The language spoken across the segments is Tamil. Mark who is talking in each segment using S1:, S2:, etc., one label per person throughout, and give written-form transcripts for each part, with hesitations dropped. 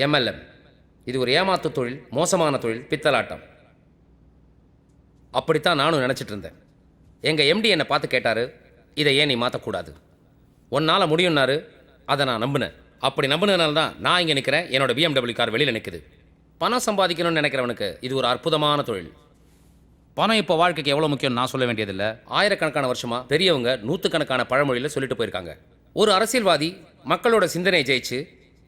S1: எம்எல்எம். இது ஒரு ஏமாத்து தொழில், மோசமான தொழில், பித்தலாட்டம். அப்படித்தான் நானும் நினச்சிட்டு இருந்தேன். எங்கள் எம்டி என்னை பார்த்து கேட்டார், இதை ஏன் நீ மாற்றக்கூடாது, உன்னால் முடியும்னாரு. அதை நான் நம்பினேன். அப்படி நம்பினதுனால தான் நான் இங்கே நிற்கிறேன். என்னோட BMW கார் வெளியில் நிற்குது. பணம் சம்பாதிக்கணும்னு நினைக்கிறவனுக்கு இது ஒரு அற்புதமான தொழில். பணம் இப்போ வாழ்க்கைக்கு எவ்வளோ முக்கியம் நான் சொல்ல வேண்டியதில்லை. ஆயிரக்கணக்கான வருஷமாக பெரியவங்க நூற்றுக்கணக்கான பழமொழியில் சொல்லிட்டு போயிருக்காங்க. ஒரு அரசியல்வாதி மக்களோட சிந்தனையை ஜெயிச்சு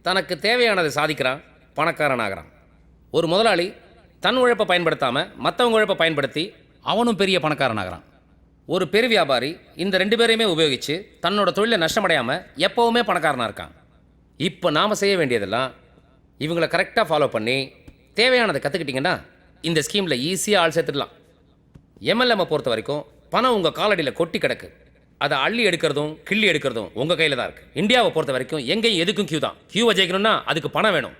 S1: தனக்கு தேவையானதை சாதிக்கிறான், பணக்காரன் ஆகிறான். ஒரு முதலாளி தன் உழைப்பை பயன்படுத்தாமல் மற்றவங்க உழைப்பை பயன்படுத்தி அவனும் பெரிய பணக்காரன் ஆகிறான். ஒரு பெரு வியாபாரி இந்த 2 பேரையுமே உபயோகித்து தன்னோட தொழிலை நஷ்டமடையாமல் எப்போவுமே பணக்காரனாக இருக்கான். இப்போ நாம் செய்ய வேண்டியதெல்லாம் இவங்களை கரெக்டாக ஃபாலோ பண்ணி தேவையானதை கற்றுக்கிட்டிங்கன்னா இந்த ஸ்கீமில் ஈஸியாக ஆள் சேர்த்துடலாம். எம்எல்எம்மை பொறுத்த வரைக்கும் பணம் உங்கள் காலடியில் கொட்டி கிடக்கு. அதை அள்ளி எடுக்கிறதும் கிள்ளி எடுக்கிறதும் உங்கள் கையில் தான் இருக்குது. இந்தியாவை பொறுத்த வரைக்கும் எங்கேயும் எதுக்கும் கியூ தான். கியூவை ஜெயிக்கணும்னா அதுக்கு பணம் வேணும்.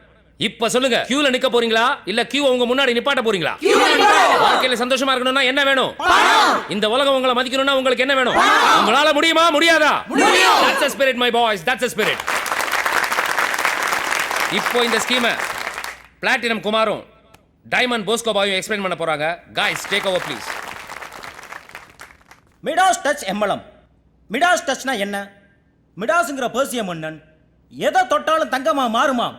S1: இப்போ சொல்லுங்க, கியூவில் நிற்க போறீங்களா இல்லை கியூவை உங்க முன்னாடி நிப்பாட்ட போறீங்களா? வாழ்க்கையில் சந்தோஷமா இருக்கணும்னா என்ன வேணும்? இந்த உலகம் உங்களை மதிக்கணும்னா உங்களுக்கு என்ன வேணும்? உங்களால முடியுமா முடியாதா? That's the spirit, my boys. That's the spirit. இப்போ இந்த ஸ்கீமை பிளாட்டினம் குமாரும் டைமண்ட் போஸ்கோ பாயும் எக்ஸ்பிளைன் பண்ண போறாங்க. guys take over please.
S2: Midas touch எம்மலம். மிடாஸ் டச்னா என்ன? மிடாஸ்ங்கிற பேர்சிய மன்னன் எதை தொட்டாலும் தங்கமா மாறுமாம்.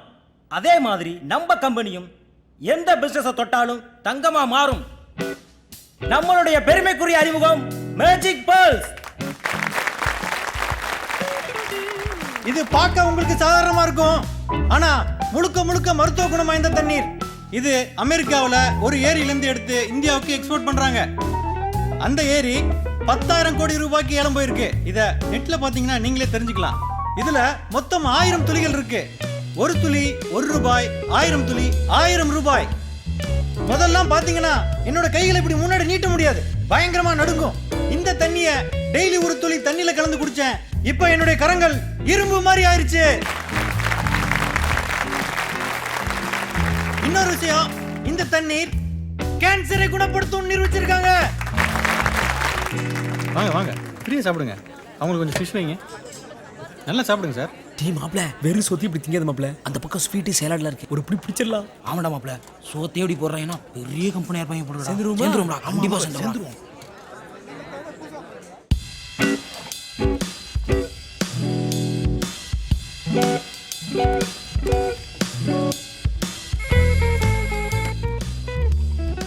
S2: அதே மாதிரி நம்ம கம்பெனியும் எந்த பிசினஸை தொட்டாலும் தங்கமா மாறும். நம்மளுடைய பெருமைக்குரிய அறிமுகம் மேஜிக் பேர்ல்ஸ்.
S3: இது பார்க்க உங்களுக்கு சாதாரணமா இருக்கும், ஆனா முழுக்க முழுக்க மருத்துவ குணம் வாய்ந்த தண்ணீர். இது அமெரிக்காவில் ஒரு ஏரியிலிருந்து எடுத்து இந்தியாவுக்கு எக்ஸ்போர்ட் பண்றாங்க. அந்த ஏரி 10,000 கோடி ரூபாய்க்கு ஏலம் போயிருக்கு. இத நெட்ல பாத்தீங்கன்னா நீங்களே தெரிஞ்சுக்கலாம். இதுல மொத்தம் 1000 துளிகள் இருக்கு. ஒரு துளி 1 ரூபாய், 1000 துளி 1000 ரூபாய். முதல்லாம் பாத்தீங்கன்னா என்னோட கைகளை இப்படி முன்னாடி நீட்ட முடியாது, பயங்கரமா நடுங்கும். இந்த தண்ணிய டெய்லி ஒரு துளி தண்ணியில கலந்து குடிச்சேன். இப்ப என்னுடைய கரங்கள் இரும்பு மாதிரி ஆயிருச்சு. இன்னொரு விஷயம், இந்த தண்ணீர் கேன்சரை குணப்படுத்தும் நிரூபிச்சிருக்காங்க. வாங்க வாங்க, ஃப்ரீயா சாப்பிடுங்க. அவங்களுக்கு கொஞ்சம் ஃபிஷ் வைங்க, நல்லா சாப்பிடுங்க சார்.
S4: டீ மாப்ள, வெறும் சொத்தி இப்படி திங்காத மாப்ள. அந்த பக்கம் ஸ்வீட்டு சேலட்ல இருக்கு, ஒரு இப்படி பிடிச்சிடலாம்.
S5: ஆமாடா மாப்ள, சோத்தே எப்படி போடுறாங்கன்னா பெரிய கம்பெனியா இருப்பாங்க போடுறா. சேர்ந்துருவோம்டா, கண்டிப்பா சேர்ந்துருவோம்.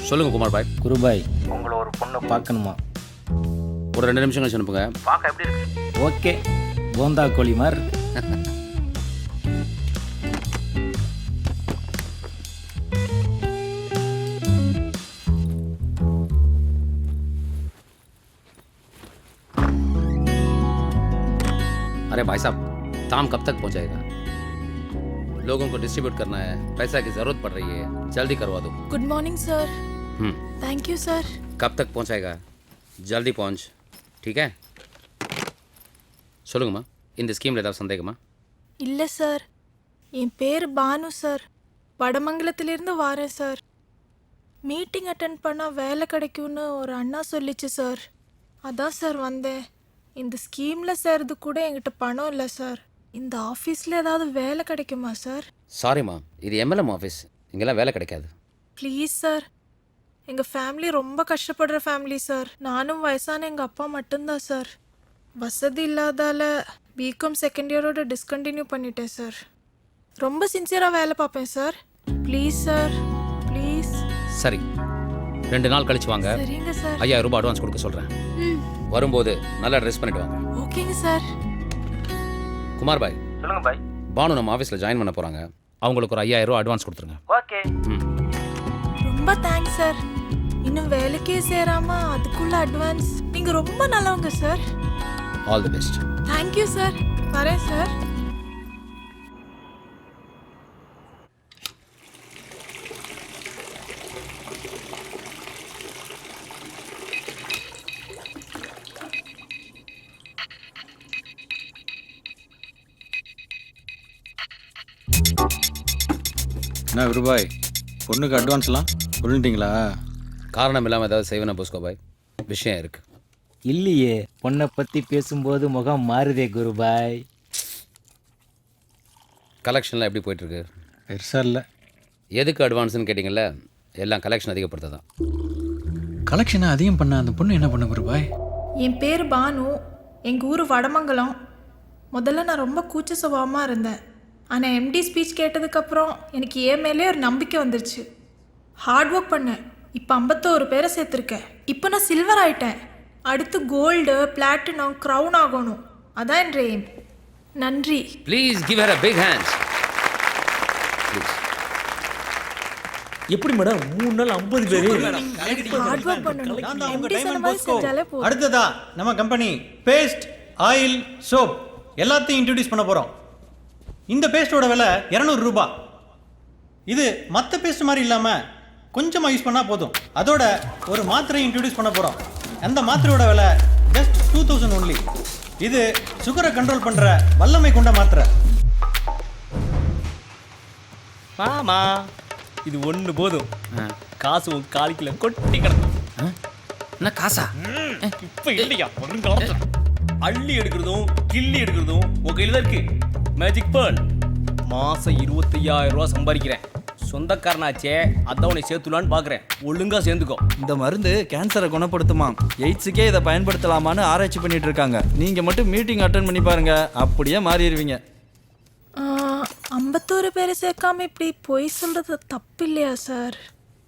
S1: சொல்லுங்க குமார் பாய்.
S6: குருபாய், உங்களை ஒரு பொண்ணை பார்க்கணுமா?
S1: ஒரு 2 நிமிஷம் கழிச்சு அனுப்புங்க.
S6: பார்க்க எப்படி இருக்கு? ஓகே, போந்தா கோழி மாதிரி இருக்கு.
S1: अरे भाई साहब, काम कब तक पहुंचाएगा? लोगों को डिस्ट्रीब्यूट करना है, पैसा की जरूरत पड़ रही है, जल्दी करवा दो.
S7: Good morning sir. Thank you sir.
S1: कब तक पहुंचाएगा? जल्दी पहुंच, ठीक है? சொல்லுங்கம்மா, இந்த ஸ்கீமில் ஏதாவது சந்தேகமா?
S7: இல்லை சார், என் பேர் பானு சார், வடமங்கலத்திலிருந்து வரேன் சார். மீட்டிங் அட்டென்ட் பண்ணால் வேலை கிடைக்கும்னு ஒரு அண்ணா சொல்லிச்சு சார், அதான் சார் வந்தேன். இந்த ஸ்கீமில் சேர்றது கூட என்கிட்ட பணம் இல்லை சார். இந்த ஆஃபீஸில் ஏதாவது வேலை கிடைக்குமா சார்?
S1: சாரிம்மா, இது எம்எல்எம் ஆஃபீஸ், இங்கெல்லாம் வேலை கிடைக்காது.
S7: ப்ளீஸ் சார், எங்கள் ஃபேமிலி ரொம்ப கஷ்டப்படுற ஃபேமிலி சார். நானும் வயசான எங்கள் அப்பா மட்டும்தான் சார். வசதி இல்லாதால பிகாம் செகண்ட் இயரோட டிஸ்கண்டினியூ பண்ணிட்டேன் சார். ரொம்ப சின்சியராக வேலை பார்ப்பேன் சார். Please sir, please.
S1: சரி, 2 நாள் கழிச்சு வாங்க.
S7: சரிங்க சார்.
S1: 5000 ரூபாய் அட்வான்ஸ் கொடுக்க சொல்கிறேன். வரும்போது நல்லா ட்ரெஸ் பண்ணிட்டு வாங்க.
S7: ஓகேங்க சார்.
S1: குமார் பாய்.
S6: சொல்லுங்க பாய்.
S1: பானு நம்ம ஆஃபீஸில் ஜாயின் பண்ண போகிறாங்க, அவங்களுக்கு ஒரு 5000 ரூபா அட்வான்ஸ் கொடுத்துருங்க.
S6: ஓகே.
S7: ரொம்ப தேங்க்ஸ் சார். இன்னும் வேலைக்கே சேராம அதுக்குள்ள அட்வான்ஸ். நீங்கள் ரொம்ப நல்லவங்க sir.
S1: All the best.
S7: Thank you sir. வரேன் சார்.
S3: என்ன குருபாய், பொண்ணுக்கு அட்வான்ஸ்லாம் சொல்லிட்டீங்களா?
S1: காரணம் இல்லாமல் ஏதாவது செய்வேனா போஸ்கோ பாய்? விஷயம் இருக்குது.
S6: இல்லையே, பொண்ணை பற்றி பேசும்போது முகம் மாறுதே குருபாய்.
S1: கலெக்ஷன்லாம் எப்படி போயிட்டுருக்கு?
S3: பெருசாக இல்லை.
S1: எதுக்கு அட்வான்ஸ்னு கேட்டிங்கல்ல, எல்லாம் கலெக்ஷன் அதிகப்படுத்த தான்.
S3: கலெக்ஷனை அதிகம் பண்ண அந்த பொண்ணு என்ன பண்ண குருபாய்?
S7: என் பேர் பானு, எங்கள் ஊர் வடமங்கலம். முதல்ல நான் ரொம்ப கூச்ச சுபாவமாக இருந்தேன். ஆனால் எம்டி ஸ்பீச் கேட்டதுக்கப்புறம் எனக்கு என் மேலே ஒரு நம்பிக்கை வந்துருச்சு. ஹார்ட் ஒர்க் பண்ணேன். இப்போ 51 பேரை சேர்த்துருக்கேன். இப்போ நான் சில்வர் ஆயிட்டேன். அடுத்து கோல்டு, பிளாட்டினம், க்ரௌன் ஆகணும். அதான் என் எய்ம். நன்றி.
S1: Please give her a big hand.
S4: எப்படி மேடம் 3 நாள் 50 பேர்?
S7: ஹார்ட் ஒர்க் பண்ணணும்.
S3: நான் தான் உங்க
S7: MD சொன்ன
S3: டைமண்ட்
S7: மாதிரி
S3: போஸ்கோ.
S7: செஞ்சாலே போதும்.
S3: அடுத்ததா நம்ம கம்பெனி பேஸ்ட், ஆயில், சோப் எல்லாத்தையும் இன்ட்ரடியூஸ் பண்ண போகிறோம். இந்த பேஸ்ட்டோட விலை 200 ரூபாய். இது மற்ற பேஸ்ட் மாதிரி இல்லாமல் கொஞ்சமாக யூஸ் பண்ணால் போதும். அதோட ஒரு மாத்திரையை இன்ட்ரடியூஸ் பண்ண போகிறோம். அந்த மாத்திரையோட விலை ஜஸ்ட் 2000 ஒன்லி. இது சுகரை கண்ட்ரோல் பண்ணுற வல்லமை கொண்ட மாத்திரை.
S4: மாமா இது ஒன்று போதும். காசு உன் காலிக்கில் கொட்டி கிடக்கும்.
S5: என்ன காசா?
S4: இப்போ இல்லையா வருங்காலத்துல அள்ளி எடுக்கிறதும் கிள்ளி எடுக்கிறதும் உன் கையில் தான் இருக்கு. மேஜிக் பேர்ல் மாதம் 25,000 ரூபா சம்பாதிக்கிறேன். சொந்தக்காரனாச்சே, அதான் உன்னை சேர்த்துலான்னு பார்க்குறேன். ஒழுங்கா சேர்ந்துக்கோ.
S8: இந்த மருந்து கேன்சரை குணப்படுத்துமா, எய்ட்ஸுக்கே இதை பயன்படுத்தலாமான்னு ஆராய்ச்சி பண்ணிட்டு இருக்காங்க. நீங்கள் மட்டும் மீட்டிங் அட்டன் பண்ணி பாருங்க, அப்படியே மாறிடுவீங்க.
S7: 51 பேரை சேர்க்காம இப்படி பொய் சொல்றது தப்பு இல்லையா சார்?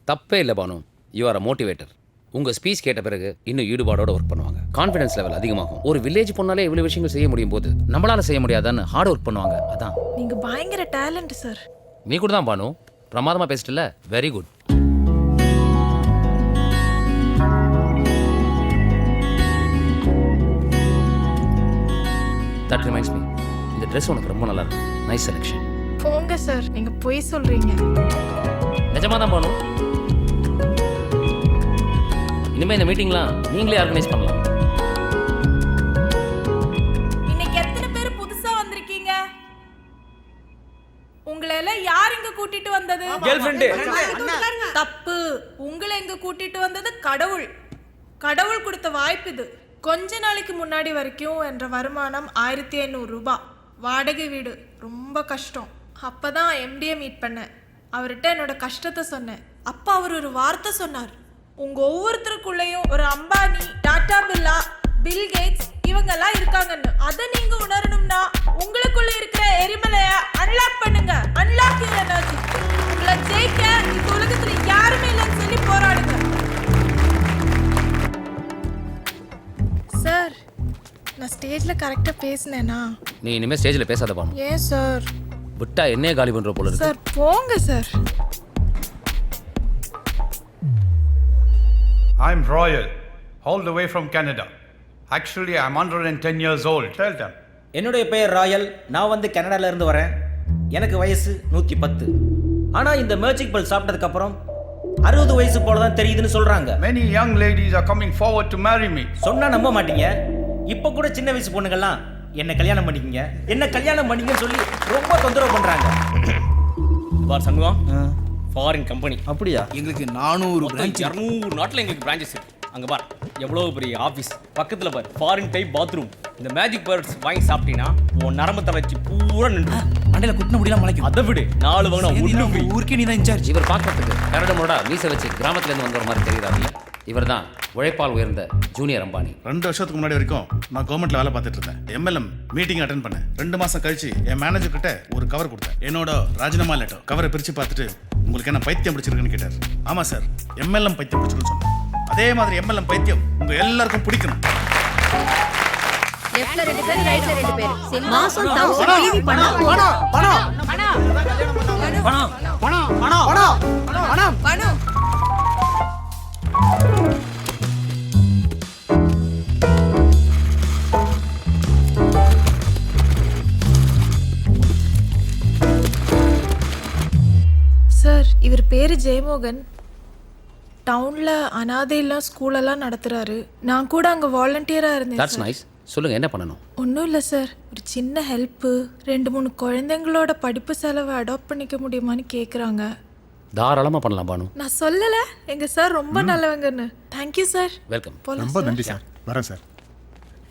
S1: தப்பே இல்லை Banu, you are a motivator. உங்கள் ஸ்பீச் கேட்ட பிறகு இன்னும் ஈடுபாடோட ஒர்க் பண்ணுவாங்க. கான்ஃபிடன்ஸ் லெவல் அதிகமாகும். ஒரு வில்லேஜ் பொண்ணாலே இவ்வளோ விஷயங்கள் செய்ய முடியும் போது நம்மளால செய்ய முடியாதான்னு ஹார்ட் ஒர்க் பண்ணுவாங்க. அதான்
S7: நீங்க பயங்கர டேலண்ட் சார்.
S1: நீ கூட தான் பானு, பிரமாதமாக பேசிட்டல. Very good. That reminds me, இந்த ட்ரெஸ் உனக்கு ரொம்ப நல்லா இருக்கு. Nice selection.
S7: போங்க சார், நீங்க பொய் சொல்றீங்க.
S1: நிஜமாக தான் பானு. இனிமேல் இந்த மீட்டிங்லாம் நீங்களே ஆர்கனைஸ் பண்ணலாம்.
S7: இன்னைக்கு எத்தனை பேர் புதுசா வந்திருக்கீங்க? உங்களை எல்லாம் யார் இங்க கூட்டிட்டு வந்தது?
S4: கேர்ள்ஃப்ரெண்டு.
S7: தப்பு. உங்களை இங்க கூட்டிட்டு வந்தது கடவுள். கடவுள் கொடுத்த வாய்ப்பு இது. கொஞ்ச நாளைக்கு முன்னாடி வரைக்கும் என்ற வருமானம் 1500 ரூபாய். வாடகை வீடு, ரொம்ப கஷ்டம். அப்பதான் எம்டியை மீட் பண்ணேன். அவர்கிட்ட என்னோட கஷ்டத்தை சொன்னேன். அப்ப அவர் ஒரு வார்த்தை சொன்னார். உங்க ஒவ்வொருத்தருக்குள்ளேயும் ஒரு அம்பானி, டாடா பில்லா, பில் கேட்ஸ் இவங்கெல்லாம் இருக்காங்கன்னு. அதை நீங்க உணரணும்னா உங்களுக்குள்ள இருக்கிற எரிமலைய அன்லாக் பண்ணுங்க. Unlock your energy. உங்களை ஜெயிக்க இந்த உலகத்துல யாருமே இல்லைன்னு சொல்லி போராடுங்க. சார், நான் ஸ்டேஜ்ல கரெக்டா பேசினேனா?
S1: நீ இனிமேல் ஸ்டேஜில் பேசாத பானு.
S7: ஏன் சார்?
S1: விட்டா என்னையே காலி பண்ணுற போல இருக்கு.
S7: சார் போங்க sir.
S9: I'm Royal, all the way from Canada. Actually, I'm 110 years old. Tell them.
S2: என்னுடைய பெயர் ராயல். நான் வந்து கனடால இருந்து வரேன். எனக்கு வயசு 110. ஆனா இந்த மேஜிக் பல் சாப்பிட்டதுக்கு அப்புறம் 60 வயசு போல தான் தெரியுதுன்னு சொல்றாங்க.
S9: Many young ladies are coming forward to marry me.
S2: சொன்னா நம்ப மாட்டீங்க. இப்ப கூட சின்ன வயசு பொண்ணுங்கள்லாம் என்ன கல்யாணம் பண்ணிக்கங்க, என்ன கல்யாணம் பண்ணிங்கன்னு சொல்லி ரொம்ப தொந்தரவு பண்றாங்க.
S4: பார் சண்முகம், ஃபாரின் கம்பெனி.
S8: அப்படியா?
S5: எங்களுக்கு 400 பிரான்ச்.
S4: 200 நாட்டில் எங்களுக்கு பிரான்ச்சஸ் இருக்கு. அங்கே பார் எவ்வளோ பெரிய ஆஃபீஸ், பக்கத்தில் பார் ஃபாரின் டைப் பாத்ரூம். இந்த மேஜிக் பேர்ட்ஸ் வாங்கி சாப்பிட்டீங்கன்னா உன் நரம்பு தளர்ச்சி பூரா நின்று
S5: மண்டையில் குட்டின முடியலாம் முளைக்கும்.
S4: அதை விடு 4 வாங்கினா ஒன்று ஃப்ரீ.
S5: ஊருக்கே நீ தான் இன்சார்ஜ்.
S1: இவர் பார்க்கறதுக்கு கரடமோட மீசை வச்சு கிராமத்துலேருந்து வந்த ஒரு மாதிரி தெரியுறாருல்ல. இவர் தான் உழைப்பால் உயர்ந்த ஜூனியர் அம்பானி.
S10: 2 வருஷத்துக்கு முன்னாடி வரைக்கும் நான் கவர்மெண்ட்ல வேலை பார்த்துட்டு இருந்தேன். எம்எல்எம் மீட்டிங் அட்டென்ட் பண்ணேன். 2 மாசம் கழிச்சு என் மேனேஜர் கிட்ட ஒரு கவர் கொடுத்தேன். என்னோட ராஜினாமா லெட்டர். கவரை பிரிச்சு பார்த்துட்டு உங்களுக்கு என்ன பைத்தியம் பிடிச்சிருக்குன்னு கேட்டார். ஆமா சார், எம்எல்எம் பைத்தியம் பிடிச்சிருக்குன்னு சொன்னேன். அதே மாதிரி எம்எல்எம் பைத்தியம் உங்க எல்லாருக்கும் பிடிக்கணும்.
S11: லெஃப்ட்ல 2 பேர், ரைட்ல 2 பேர். மாசம் 1000 டிவி பணம். பணம் பணம் பணம் பணம் பணம் பணம் பணம்.
S7: சார், இவர் பேரு ஜெயமோகன். டவுன்ல அனாதை இல்லம் ஸ்கூலெல்லாம் நடத்துறாரு. நான் கூட அங்க வாலண்டியரா இருந்தேன்.
S1: That's nice. சொல்லுங்க, என்ன பண்ணணும்?
S7: ஒன்றும் இல்லை சார், ஒரு சின்ன ஹெல்ப்பு. 2-3 குழந்தைங்களோட படிப்பு செலவை அடாப்ட் பண்ணிக்க முடியுமான்னு கேட்குறாங்க.
S1: தாராளமாக பண்ணலாம் பானு.
S7: நான் சொல்லலை எங்க சார் ரொம்ப நல்லவங்கன்னு. Thank you sir.
S1: வெல்கம்.
S10: ரொம்ப நன்றி சார். வரேன் சார்.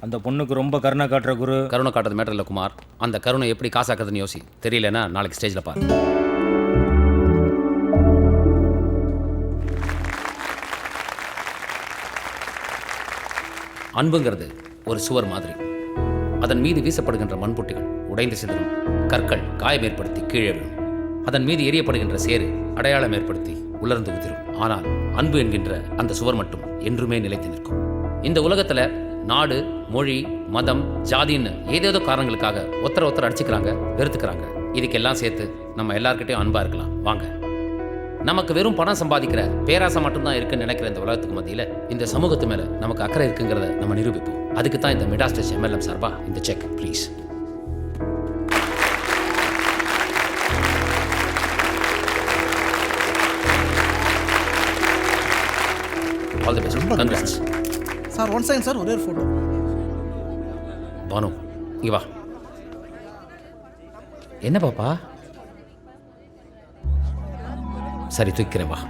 S2: அந்த பொண்ணுக்கு ரொம்ப கருணை காட்டுற குரு.
S1: கருணை காட்டுறது மேட்டர் இல்லை குமார். அந்த கருணை எப்படி காசாக்குறதுன்னு யோசி. தெரியலன்னா நாளைக்கு ஸ்டேஜில் பாரு. அன்புங்கிறது ஒரு சுவர் மாதிரி. அதன் மீது வீசப்படுகின்ற மண்புட்டிகள் உடைந்து சிதறும், கற்கள் காயம் ஏற்படுத்தி கீழே விழும். அதன் மீது எரியப்படுகின்ற சேறு அடையாளம் ஏற்படுத்தி உலர்ந்து உதிரும். ஆனால் அன்பு என்கின்ற அந்த சுவர் மட்டும் என்றுமே நிலைத்து நிற்கும். இந்த உலகத்துல நாடு, மொழி, மதம், ஜாதின்னு ஏதேதோ காரணங்களுக்காக ஒருத்தர் அடிச்சுக்கிறாங்க, வெறுத்துக்கிறாங்க. இதுக்கெல்லாம் சேர்த்து நம்ம எல்லார்கிட்டையும் அன்பா இருக்கலாம். வாங்க. நமக்கு வெறும் பணம் சம்பாதிக்கிற பேராசை மட்டும்தான் இருக்குன்னு நினைக்கிற இந்த உலகத்துக்கு மத்தியில் இந்த சமூகத்து மேல நமக்கு அக்கறை இருக்குங்கிறத நம்ம நிரூபிப்போம். அதுக்கு தான் இந்த மிடாஸ் டச் MLM சார்பா இந்த check please. All the best. Congrats
S5: sir. One second sir, ஒரே ஒரு ஃபோட்டோ.
S1: பானு இங்க வா. என்ன பாப்பா? சரி தூக்கிறேன் வா.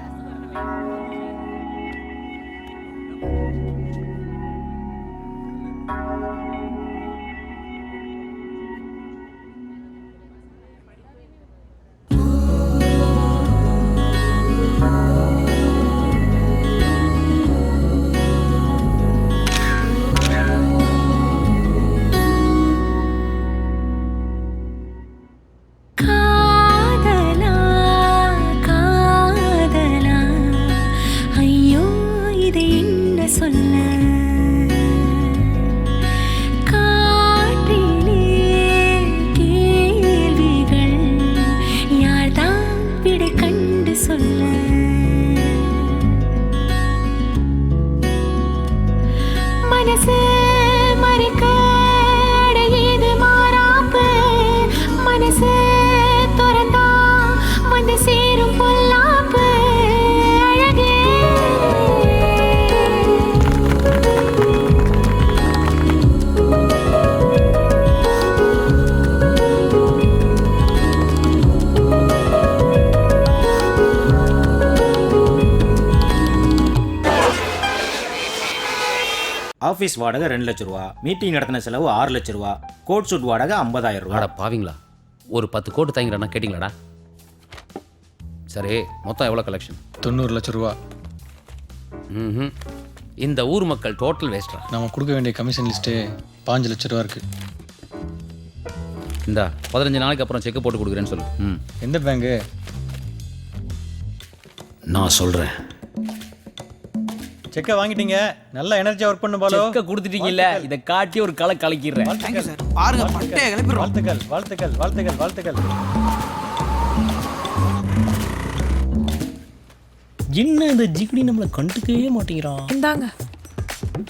S2: ஆஃபீஸ் வாடகை 2 லட்ச ரூபா, மீட்டிங் நடத்தின செலவு 6 லட்ச ரூபா, கோட் ஷூட் வாடகை 50,000 ரூபா.
S1: வாடா பாவீங்களா, ஒரு 10 கோட்டு தாங்கிறனா கேட்டிங்களாடா? சரி, மொத்தம் எவ்வளோ கலெக்ஷன்?
S3: 90 லட்ச ரூபா.
S1: இந்த ஊர் மக்கள் டோட்டல் வேஸ்டா.
S3: நம்ம கொடுக்க வேண்டிய கமிஷன் லிஸ்ட்டு 5 லட்ச ரூபா இருக்கு.
S1: இந்தா 15 நாளைக்கு அப்புறம் செக் போட்டு கொடுக்குறேன்னு சொல்லு.
S3: எந்த பேங்கு?
S1: நான் சொல்கிறேன்.
S3: செக்கை வாங்கிட்டீங்க, நல்லா எனர்ஜியா ஒர்க் பண்ணு பாலோ.
S4: செக்க கொடுத்துட்டீங்கல்ல, இதை காட்டி ஒரு களை கலக்கிடுறேன்.
S5: பாருங்க, பட்டைய கிளப்பிடுறோம்.
S3: வாழ்த்துக்கள் வாழ்த்துக்கள் வாழ்த்துக்கள் வாழ்த்துக்கள்.
S4: என்ன இந்த ஜிகிடி நம்மளை கண்டுக்கவே மாட்டேங்கிறான்.
S7: இந்தாங்க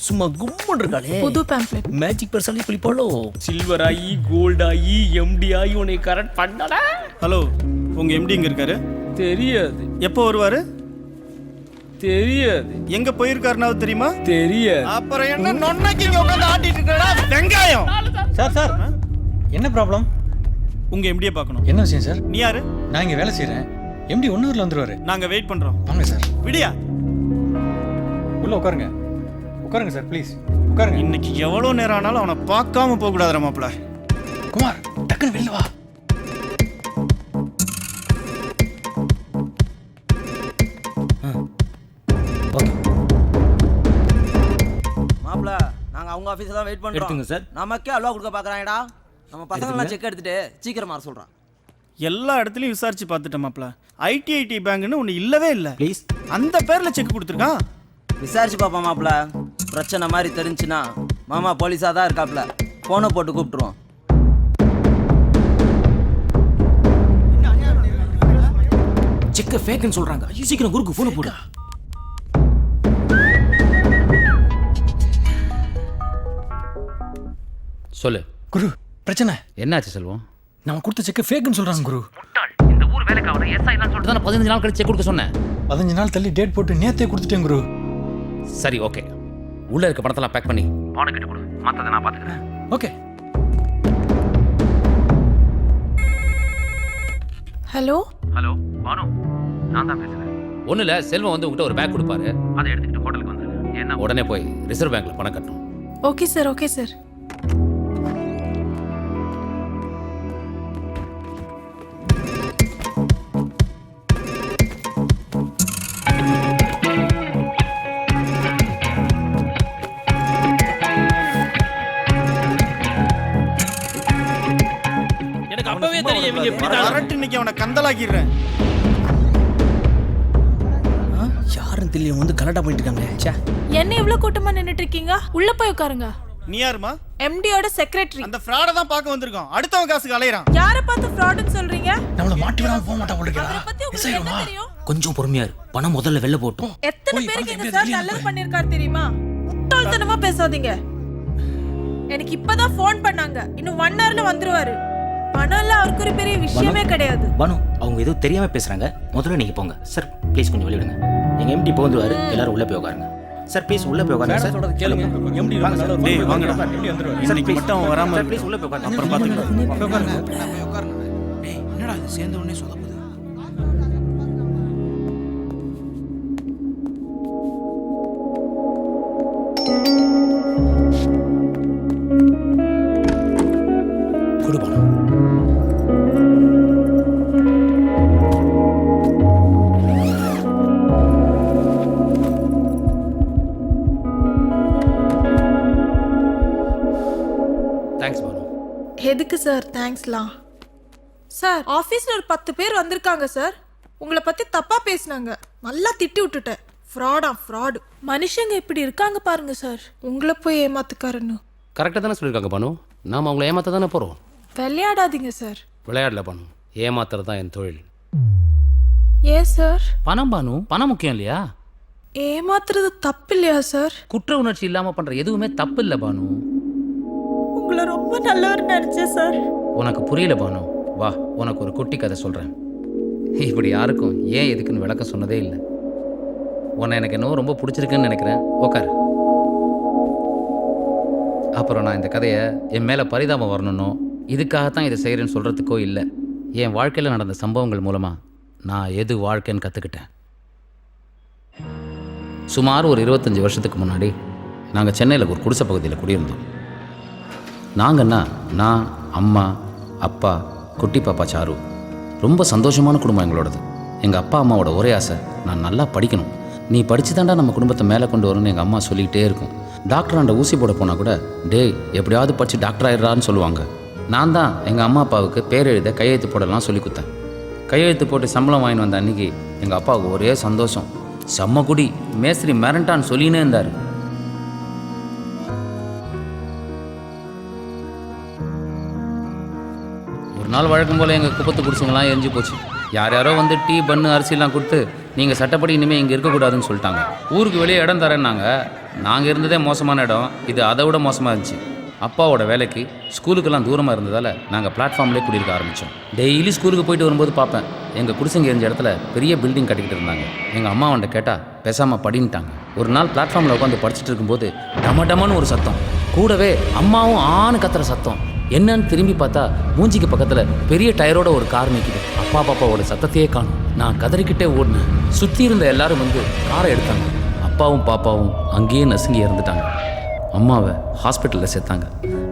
S4: சும்மா கும்மன் இருக்காளே.
S7: புது பேம்ப்ளெட்.
S4: மேஜிக் பர்சனலி குளிப்பாளோ. சில்வர் ஆகி கோல்ட் ஆகி MD ஆகி உன்னை கரெக்ட் பண்ணடா.
S2: ஹலோ, உங்க MD எங்க இருக்காரு?
S4: தெரியாது.
S2: எப்போ வருவாரு?
S4: தெரியாது.
S2: எங்க போயிருக்காருனாவது தெரியுமா?
S4: தெரியாது.
S2: அப்புறம் என்ன நொன்னைக்கு இங்க உட்கார்ந்து ஆட்டிட்டு இருக்கடா வெங்காயம்?
S3: சார் சார், என்ன ப்ராப்ளம்?
S2: உங்க MD-ய பார்க்கணும்.
S3: என்ன விஷயம் சார்?
S2: நீ யாரு?
S3: நான் இங்கே வேலை செய்கிறேன். MD 1 ஹவர்ல வந்துருவாரு.
S2: நாங்க வெயிட் பண்றோம்.
S3: வாங்க சார்.
S2: விடியா
S3: உள்ள உட்காருங்க. உட்காருங்க சார், ப்ளீஸ் உட்காருங்க.
S2: இன்னைக்கு எவ்வளவு நேரம் ஆனாலும் அவனை பார்க்காம போக கூடாதுடா மாப்ள.
S3: குமார், டக்குன்னு வெளில வா.
S5: மாப்ள, நாங்க அவங்க ஆபீஸ்ல தான் வெயிட் பண்றோம்.
S2: எடுத்துங்க சார்.
S5: நமக்கே அல்வா கொடுக்க பாக்குறாங்கடா. நம்ம பசங்க செக் எடுத்துட்டு சீக்கிரமா வர சொல்றான்.
S2: எல்லா இடத்துலயும் விசாரிச்சு பார்த்துட்டேன் மாப்ள. ITIT பேங்க்னு ஒன்று இல்லவே இல்லை.
S5: ப்ளீஸ்
S2: அந்த பேர்ல செக் கொடுத்துருக்கான்.
S5: விசாரிச்சு பாப்போம் மாப்ள. பிரச்சனை மாதிரி தெரிஞ்சுன்னா மாமா போலீஸா தான் இருக்காப்ல. போனை போட்டு கூப்பிட்டுருவோம். செக்க ஃபேக்னு சொல்றாங்க. சீக்கிரம் குருக்கு போன் போடு.
S1: சொல்லு
S3: குரு, பிரச்சனை
S1: என்னாச்சு செல்வம்?
S3: நம்ம கொடுத்த செக்க ஃபேக்னு சொல்றாங்க குரு.
S1: இந்த ஊர் வேலைக்கு அவனை SI எல்லாம் சொல்லிட்டு தான் 15 நாள் கழிச்சு செக் கொடுக்க சொன்னேன்.
S3: 15 நாள் தள்ளி டேட் போட்டு நேத்தே கொடுத்துட்டேன் குரு.
S1: சரி ஓகே, உள்ள இருக்க பணத்தெல்லாம் பேக் பண்ணி பானு கிட்ட கொடு, மத்ததை நான் பாத்துக்கிறேன்.
S3: ஓகே.
S7: ஹலோ
S1: ஹலோ பானு, நான் தான் பேசுறேன். ஒன்றும் இல்லை, செல்வம் வந்து உங்ககிட்ட ஒரு பேக் கொடுப்பாரு, அதை எடுத்துக்கிட்டு ஹோட்டலுக்கு வந்துருங்க. ஏன்னா உடனே போய் ரிசர்வ் பேங்க்ல பணம் கட்டணும்.
S7: Okay sir, okay sir.
S4: தெரியும் இவங்க எப்படி தான்
S3: வரட்டு இன்னைக்கு அவனை கந்தலாக்கிடுறேன்.
S4: யாரும் தெரியல வந்து கலட்டா பண்ணிட்டு இருக்காங்க. ச்சே.
S7: என்ன இவ்வளவு கூட்டமா நின்னுட்டு இருக்கீங்க? உள்ள போய் உட்காருங்க.
S3: நீ யாருமா?
S7: எம்டியோட செக்ரட்டரி.
S3: அந்த ஃப்ராட தான் பார்க்க வந்திருக்கோம். அடுத்தவன் காசுக்கு அலையறான்.
S7: யாரை பார்த்து ஃப்ராட்னு சொல்றீங்க?
S4: நம்மள மாட்டி விடாம போக மாட்டா போடுறா.
S7: அவரை பத்தி உங்களுக்கு என்ன தெரியும்?
S4: கொஞ்சம் பொறுமையா இரு. பணம் முதல்ல வெளில போட்டும்.
S7: எத்தனை பேருக்கு எங்க சார் நல்லது பண்ணிருக்காரு தெரியுமா? முட்டாள்தனமா பேசாதீங்க. எனக்கு இப்பதான் ஃபோன் பண்ணாங்க. இன்னும் 1 ஹவர்ல வந்துருவாரு. பணம் எல்லாம் அவருக்கு ஒரு பெரிய விஷயமே கிடையாது.
S6: பானு அவங்க ஏதோ தெரியாம பேசுறாங்க. முதல்ல நீங்க போங்க சார். ப்ளீஸ் கொஞ்சம் வெளியிடுங்க. எங்க எம்டி இப்போ வந்துருவாரு. எல்லாரும் உள்ள போய் உட்காருங்க. சார் ப்ளீஸ் உள்ள போய் உட்காருங்க சார்.
S4: சொல்றது கேளுங்க. எம்டி ரொம்ப நல்ல ஒரு
S3: டேய் வாங்கடா. இன்னைக்கு மட்டும் அவன் வராம
S6: சார் ப்ளீஸ் உள்ள போய் உட்காருங்க.
S3: அப்புறம் பாத்துக்கலாம்.
S5: உட்காருங்க. டேய் என்னடா இது சேர்ந்த உடனே சொதப்புது.
S4: குடு பணம்.
S1: தேங்க்ஸ் பானு.
S7: எதுக்கு சார் தேங்க்ஸ்லாம்? சார் ஆஃபீஸில் ஒரு 10 பேர் வந்திருக்காங்க சார். உங்களை பற்றி தப்பாக பேசினாங்க. நல்லா திட்டி விட்டுட்டேன். ஃப்ராடு. மனுஷங்க இப்படி இருக்காங்க பாருங்க சார். உங்களை போய் ஏமாத்துக்காருன்னு.
S1: கரெக்டாக தானே சொல்லியிருக்காங்க பானு. நாம் அவங்கள ஏமாற்ற தானே போகிறோம்.
S7: விளையாடாதீங்க சார்.
S1: விளையாடல பானு. ஏமாத்துறது தான் என் தொழில்.
S7: ஏன் சார்?
S6: பணம் பானு, பணம் முக்கியம் இல்லையா?
S7: ஏமாத்துறது தப்பு இல்லையா சார்?
S6: குற்ற உணர்ச்சி இல்லாம பண்ற எதுவுமே தப்பு இல்லை பானு.
S7: உங்களை ரொம்ப நல்லவர் நினைச்சேன் சார்.
S1: உனக்கு புரியல பானு. வா உனக்கு ஒரு குட்டி கதை சொல்கிறேன். இப்படி யாருக்கும் ஏன் எதுக்குன்னு விளக்கம் சொன்னதே இல்லை. உன்னை எனக்கு என்னவோ ரொம்ப பிடிச்சிருக்குன்னு நினைக்கிறேன். உக்கார். அப்புறம் நான் இந்த கதையை என் மேலே பரிதாபம் வரணுன்னோ இதுக்காகத்தான் இதை செய்கிறேன்னு சொல்கிறதுக்கோ இல்லை. என் வாழ்க்கையில் நடந்த சம்பவங்கள் மூலமாக நான் எது வாழ்க்கைன்னு கற்றுக்கிட்டேன். சுமார் ஒரு 25 வருஷத்துக்கு முன்னாடி நாங்கள் சென்னையில் ஒரு குடிசை பகுதியில் குடியிருந்தோம். நாங்கன்னா நான், அம்மா, அப்பா, குட்டி பாப்பா சாரு. ரொம்ப சந்தோஷமான குடும்பம் எங்களோடது. எங்கள் அப்பா அம்மாவோட ஒரே ஆசை நான் நல்லா படிக்கணும். நீ படித்து தாண்டா நம்ம குடும்பத்தை மேலே கொண்டு வரணும்னு எங்கள் அம்மா சொல்லிக்கிட்டே இருக்கும். டாக்டராண்ட ஊசி போட போனால் கூட டேய் எப்படியாவது படித்து டாக்டர் ஆயிடுறான்னு சொல்லுவாங்க. நான் தான் எங்கள் அம்மா அப்பாவுக்கு பேர் எழுத கையெழுத்து போடலாம் சொல்லி கொடுத்தேன். கையெழுத்து போட்டு சம்பளம் வாங்கிட்டு வந்த அன்றைக்கி எங்கள் அப்பாவுக்கு ஒரே சந்தோஷம். செம்ம குடி மேஸ்திரி மிரண்டான்னு சொல்லினே இருந்தார். ஒரு நாள் வழக்கம் போல் எங்கள் குப்பத்து குடிசைங்களாம் எரிஞ்சு போச்சு. யாரோ வந்து டீ பன்னு அரிசிலாம் கொடுத்து நீங்கள் சட்டப்படி இனிமேல் இங்கே இருக்கக்கூடாதுன்னு சொல்லிட்டாங்க. ஊருக்கு வெளியே இடம் தரேன்னாங்க. நாங்கள் இருந்ததே மோசமான இடம். இது அதை விட மோசமாக இருந்துச்சு. அப்பாவோட வேலைக்கு ஸ்கூலுக்கெல்லாம் தூரமாக இருந்ததால் நாங்கள் பிளாட்ஃபார்ம்லேயே குடியிருக்க ஆரம்பித்தோம். டெய்லி ஸ்கூலுக்கு போயிட்டு வரும்போது பார்ப்பேன் எங்கள் குடிசைங்க இருந்த இடத்துல பெரிய பில்டிங் கட்டிக்கிட்டு இருந்தாங்க. எங்கள் அம்மா அவன்கிட்ட கேட்டால் பேசாமல் படின்ட்டாங்க. ஒரு நாள் பிளாட்ஃபார்மில் உட்காந்து படிச்சுட்டு இருக்கும்போது டமன்னு ஒரு சத்தம். கூடவே அம்மாவும் ஆணு கத்துற சத்தம். என்னன்னு திரும்பி பார்த்தா மூஞ்சிக்கு பக்கத்தில் பெரிய டயரோட ஒரு கார் நிற்கிது. அப்பா பாப்பாவோட சத்தத்தையே காணும். நான் கதறிக்கிட்டே ஓடினேன். சுற்றி இருந்த எல்லாரும் வந்து காரை எடுத்தாங்க. அப்பாவும் பாப்பாவும் அங்கேயே நசுங்கி இறந்துட்டாங்க. அம்மாவை ஹாஸ்பிட்டலில் சேர்த்தாங்க.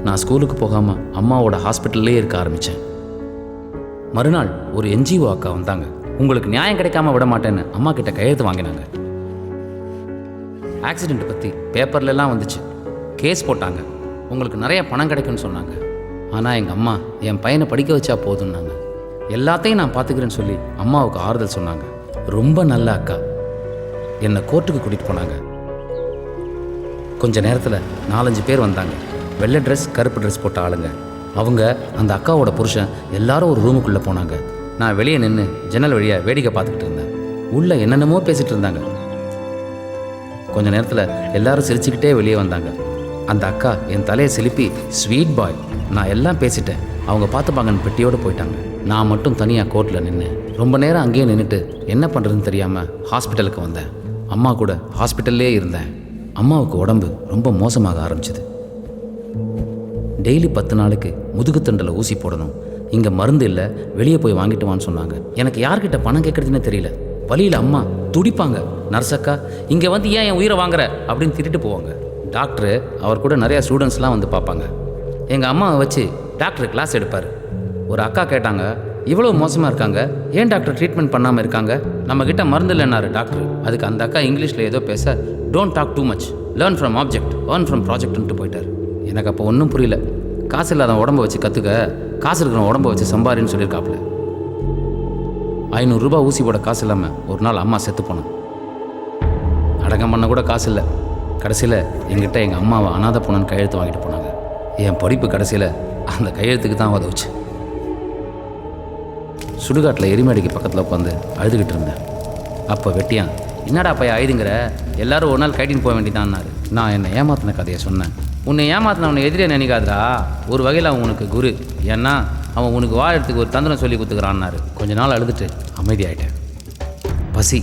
S1: நான் ஸ்கூலுக்கு போகாமல் அம்மாவோட ஹாஸ்பிட்டல்லே இருக்க ஆரம்பித்தேன். மறுநாள் ஒரு NGO அக்கா வந்தாங்க. உங்களுக்கு நியாயம் கிடைக்காம விட மாட்டேன்னு அம்மா கிட்ட கையெழுத்து வாங்கினாங்க. ஆக்சிடெண்ட் பற்றி பேப்பர்லலாம் வந்துச்சு. கேஸ் போட்டாங்க. உங்களுக்கு நிறைய பணம் கிடைக்குன்னு சொன்னாங்க. ஆனால் எங்கள் அம்மா என் பையனை படிக்க வச்சா போதும்னாங்க. எல்லாத்தையும் நான் பார்த்துக்கிறேன்னு சொல்லி அம்மாவுக்கு ஆறுதல் சொன்னாங்க. ரொம்ப நல்ல அக்கா. என்னை கோர்ட்டுக்கு கூட்டிகிட்டு போனாங்க. கொஞ்ச நேரத்தில் 4-5 பேர் வந்தாங்க. வெள்ளை ட்ரெஸ் கருப்பு ட்ரெஸ் போட்ட ஆளுங்க. அவங்க அந்த அக்காவோட புருஷன் எல்லாரும் ஒரு ரூமுக்குள்ளே போனாங்க. நான் வெளியே நின்று ஜன்னல் வழியாக வேடிக்கை பார்த்துக்கிட்டு இருந்தேன். உள்ளே என்னென்னமோ பேசிகிட்டு இருந்தாங்க. கொஞ்ச நேரத்தில் எல்லாரும் சிரிச்சுக்கிட்டே வெளியே வந்தாங்க. அந்த அக்கா என் தலையை சிலுப்பி ஸ்வீட் பாய் நான் எல்லாம் பேசிட்டேன், அவங்க பார்த்துப்பாங்கன்னு பெட்டியோடு போயிட்டாங்க. நான் மட்டும் தனியாக கோர்ட்டில் நின்று ரொம்ப நேரம் அங்கேயே நின்றுட்டு என்ன பண்ணுறதுன்னு தெரியாமல் ஹாஸ்பிட்டலுக்கு வந்தேன். அம்மா கூட ஹாஸ்பிட்டல்லே இருந்தேன். அம்மாவுக்கு உடம்பு ரொம்ப மோசமாக ஆரம்பிச்சிது. டெய்லி 10 நாளுக்கு முதுகுத்தண்டில் ஊசி போடணும். இங்கே மருந்து இல்லை, வெளியே போய் வாங்கிட்டு வான்னு சொன்னாங்க. எனக்கு யார்கிட்ட பணம் கேட்குறதுன்னு தெரியல. வழியில் அம்மா துடிப்பாங்க. நர்ஸக்கா இங்கே வந்து ஏன் என் உயிரை வாங்குற அப்படின்னு திட்டிட்டு போவாங்க. டாக்டரு அவர் கூட நிறையா ஸ்டூடெண்ட்ஸ்லாம் வந்து பார்ப்பாங்க. எங்கள் அம்மாவை வச்சு டாக்டர் கிளாஸ் எடுப்பார். ஒரு அக்கா கேட்டாங்க, இவ்வளோ மோசமாக இருக்காங்க, ஏன் டாக்டர் ட்ரீட்மெண்ட் பண்ணாமல் இருக்காங்க? நம்மக்கிட்ட மருந்து இல்லைன்னாரு டாக்டர். அதுக்கு அந்த அக்கா இங்கிலீஷில் ஏதோ பேச, don't talk too much, learn from object, earn from ப்ராஜெக்ட்ன்ட்டு போயிட்டார். எனக்கு அப்போ ஒன்றும் புரியல. காசு இல்லாத உடம்ப வச்சு கற்றுக்க, காசு இருக்கிற உடம்ப வச்சு சம்பாரின்னு சொல்லியிருக்காப்புல. 500 ரூபாய் ஊசி போட காசு இல்லாமல் ஒரு நாள் அம்மா செத்து போனோம். அடக்கம் பண்ண கூட காசு இல்லை. கடைசியில் எங்கிட்ட எங்கள் அம்மாவை அனாதை போனன்னு கையெழுத்து வாங்கிட்டு போனாங்க. என் படிப்பு கடைசியில் அந்த கையெழுத்துக்கு தான் உதவுச்சு. சுடுகாட்டில் எரிமேடைக்கு பக்கத்தில் உட்காந்து அழுதுகிட்டு இருந்தேன். அப்போ வெட்டியான், என்னடா பையன் அழுதுங்கிற, எல்லாரும் ஒரு நாள் கைட்டின்னு போக வேண்டியதான்னாரு. நான் என்னை ஏமாத்தின கதையை சொன்னேன். உன்னை ஏமாத்தினவனை எதிரே நினைக்காதா, ஒரு வகையில் அவன் உனக்கு குரு. ஏன்னா அவன் உனக்கு வாழறதுக்கு ஒரு தந்திரம் சொல்லி கொடுத்துக்கிறான்னாரு. கொஞ்ச நாள் அழுதுட்டு அமைதியாயிட்டேன். பசி,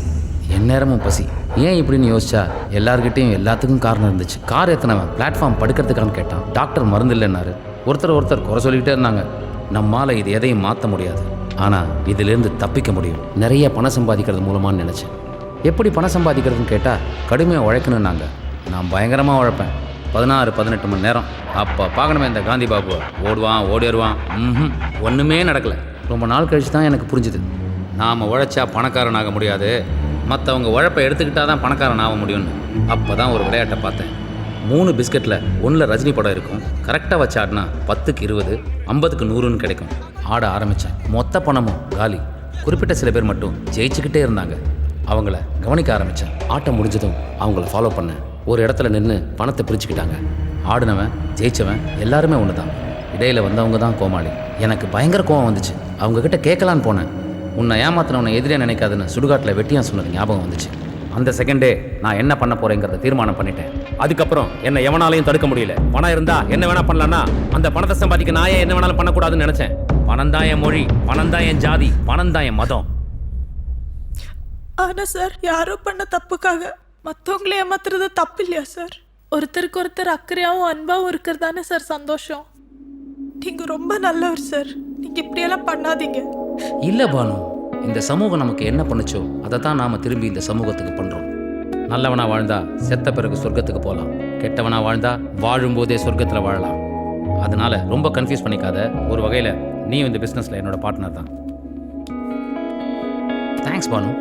S1: எந்நேரமும் பசி. ஏன் இப்படின்னு யோசிச்சா எல்லார்கிட்டையும் எல்லாத்துக்கும் காரணம் இருந்துச்சு. கார் எத்தனவன் பிளாட்ஃபார்ம் படுக்கிறதுக்கான்னு கேட்டான். டாக்டர் மருந்து இல்லைன்னாரு. ஒருத்தர் குறை சொல்லிக்கிட்டே இருந்தாங்க. நம்மால் இது எதையும் மாற்ற முடியாது, ஆனால் இதிலேருந்து தப்பிக்க முடியும். நிறைய பணம் சம்பாதிக்கிறது மூலமானு நினச்சேன். எப்படி பணம் சம்பாதிக்கிறதுன்னு கேட்டால் கடுமையாக உழைக்கணுன்னாங்க. நான் பயங்கரமாக உழைப்பேன், 16-18 மணி நேரம். அப்போ பார்க்கணுமே இந்த காந்தி பாபுவை, ஓடுவான் ஓடி வருவான். ஒன்றுமே நடக்கலை. ரொம்ப நாள் கழிச்சு தான் எனக்கு புரிஞ்சுது, நாம் உழைச்சா பணக்காரன் ஆக முடியாது, மற்றவங்க உழைப்பை எடுத்துக்கிட்டால் தான் பணக்காரன் ஆக முடியும்னு. அப்போ தான் ஒரு விளையாட்டை பார்த்தேன். 3 பிஸ்கட்டில் 1ல் ரஜினி படம் இருக்கும். கரெக்டாக வச்சு ஆடினா 10க்கு 20, 50க்கு 100ன்னு கிடைக்கும். ஆட ஆரம்பித்தேன். மொத்த பணமும் காலி. குறிப்பிட்ட சில பேர் மட்டும் ஜெயிச்சுக்கிட்டே இருந்தாங்க. அவங்கள கவனிக்க ஆரம்பித்தேன். ஆட்டம் முடிஞ்சதும் அவங்கள ஃபாலோ பண்ணேன். ஒரு இடத்துல நின்று பணத்தை பிரிச்சுக்கிட்டாங்க. ஆடினவன் ஜெயிச்சவன் எல்லாருமே ஒன்று தான். இடையில் வந்தவங்க தான் கோமாளி. எனக்கு பயங்கர கோவம் வந்துச்சு. அவங்கக்கிட்ட கேட்கலான்னு போனேன். உன்னை ஏமாத்தினவனை எதிரே நினைக்காதுன்னு சுடுகாட்டில் வெட்டியான் சொன்னது ஞாபகம் வந்துச்சு. அந்த செகண்டே நான் என்ன பண்ண போகிறேங்கிறத தீர்மானம் பண்ணிட்டேன். அதுக்கப்புறம் என்னை எவனாலையும் தடுக்க முடியல. பணம் இருந்தால் என்ன வேணால் பண்ணலான்னா அந்த பணத்தை சம்பாதிக்க நான் ஏன் என்ன வேணாலும் பண்ணக்கூடாதுன்னு நினச்சேன். பணம் தான் என் மொழி, பணம் தான் என் ஜாதி, பணம் தான் என் மதம்.
S7: ஆனா சார், யாரோ பண்ண தப்புக்காக மற்றவங்கள ஏமாத்துறது தப்பு இல்லையா சார்? ஒருத்தருக்கு ஒருத்தர் அக்கறையாகவும் அன்பாகவும் இருக்கிறது தானே சார் சந்தோஷம். நீங்க ரொம்ப நல்லவர் சார், நீங்க இப்படியெல்லாம் பண்ணாதீங்க.
S1: இல்லை பானு, இந்த சமூகம் நமக்கு என்ன பண்ணுச்சோ அதை தான் நாம் திரும்பி இந்த சமூகத்துக்கு பண்ணுறோம். நல்லவனா வாழ்ந்தா செத்த பிறகு சொர்க்கத்துக்கு போகலாம், கெட்டவனா வாழ்ந்தா வாழும்போதே சொர்க்கத்தில் வாழலாம். அதனால ரொம்ப கன்ஃபியூஸ் பண்ணிக்காத. ஒரு வகையில் நீ இந்த பிஸ்னஸில் என்னோட பார்ட்னர் தான். தேங்க்ஸ் பானு.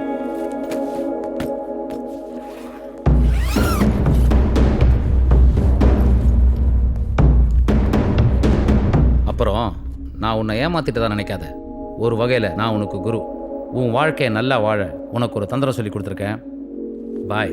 S1: அப்புறம் நான் உன்னை ஏமாத்திட்டு தான் நினைக்காத. ஒரு வகையில் நான் உனக்கு குரு. உன் வாழ்க்கையை நல்லா வாழ உனக்கு ஒரு தந்திரம் சொல்லி கொடுத்துருக்கேன். பாய்.